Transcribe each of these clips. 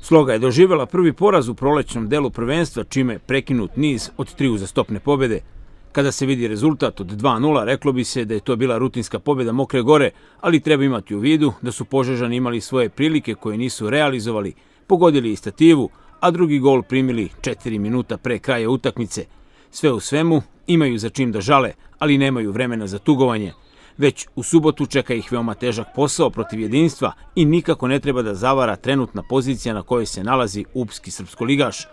Sloga je doživjela prvi poraz u prolećnom delu prvenstva, čime je prekinut niz od 3 uzastopne pobjede. Kada se vidi rezultat od 2:0, reklo bi se da je to bila rutinska pobjeda Mokre Gore, ali treba imati u vidu da su Požežani imali svoje prilike koje nisu realizovali, pogodili i stativu, a drugi gol primili 4 minuta pre kraja utakmice. Sve u svemu, imaju za čim da žale, ali nemaju vremena za tugovanje. Već u subotu čeka ih veoma težak posao protiv Jedinstva i nikako ne treba da zavara trenutna pozicija na kojoj se nalazi upski srpskoligaš.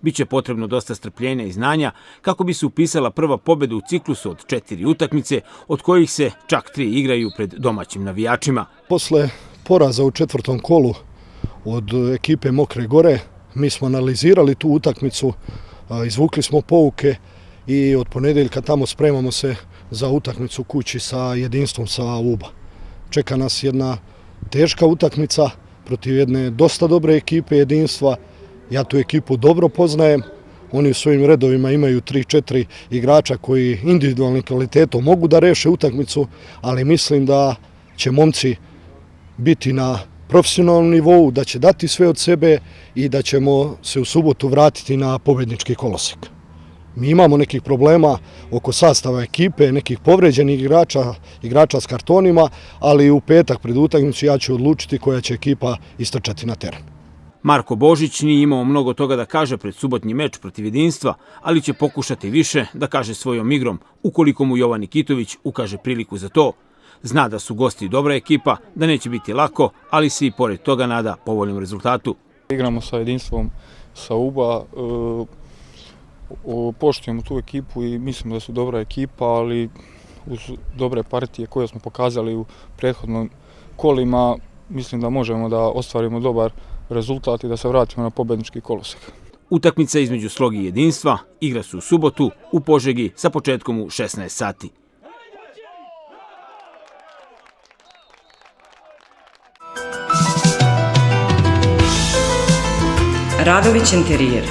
Biće potrebno dosta strpljenja i znanja kako bi se upisala prva pobjeda u ciklusu od 4 utakmice, od kojih se čak 3 igraju pred domaćim navijačima. Posle poraza u 4. kolu od ekipe Mokre Gore, mi smo analizirali tu utakmicu, izvukli smo pouke i od ponedeljka tamo spremamo se za utakmicu kući sa Jedinstvom sa Uba. Čeka nas jedna teška utakmica protiv jedne dosta dobre ekipe Jedinstva. Ja tu ekipu dobro poznajem. Oni u svojim redovima imaju 3-4 igrača koji individualnim kvalitetom mogu da reše utakmicu, ali mislim da će momci biti na profesionalnom nivou, da će dati sve od sebe i da ćemo se u subotu vratiti na pobjednički kolosek. Mi imamo nekih problema oko sastava ekipe, nekih povređenih igrača s kartonima, ali u petak pred utakmicu ja ću odlučiti koja će ekipa istrčati na teren. Marko Božić nije imao mnogo toga da kaže pred subotnji meč protiv Jedinstva, ali će pokušati više da kaže svojom igrom, ukoliko mu Jovan Nikitović ukaže priliku za to. Zna da su gosti dobra ekipa, da neće biti lako, ali se i pored toga nada povoljnom rezultatu. Igramo sa Jedinstvom sa Uba, poštujemo tu ekipu i mislimo da su dobra ekipa, ali uz dobre partije koje smo pokazali u prethodnom kolima, mislim da možemo da ostvarimo dobar rezultat i da se vratimo na pobjednički kolosek. Utakmica između Slogi i Jedinstva igra se u subotu u Požegi sa početkom u 16 sati. Radović Interijer.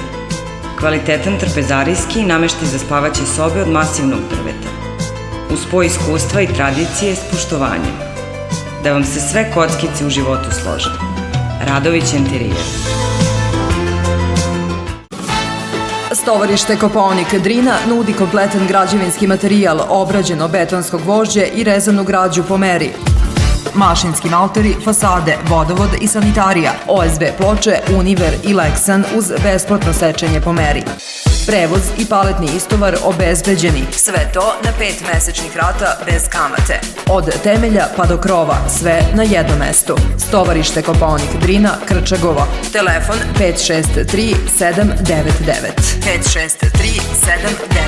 Kvalitetan trpezarijski nameštaj za spavaće sobe od masivnog drveta. Uz spoj iskustva i tradicije s poštovanjem. Da vam se sve kockice u životu slože. Radović Interijer. Stovarište Kopaonik Drina nudi kompletan građevinski materijal, obrađeno betonsko gvožđe i rezanu građu po meri. Mašinski malteri, fasade, vodovod i sanitarija, OSB ploče, Univer i Lexan uz besplatno sečenje po meri. Prevoz i paletni istovar obezbeđeni. Sve to na 5 mesečnih rata bez kamate. Od temelja pa do krova, sve na jednom mestu. Stovarište Kopaonik Drina, Krčagova. Telefon 563 799. 563 799.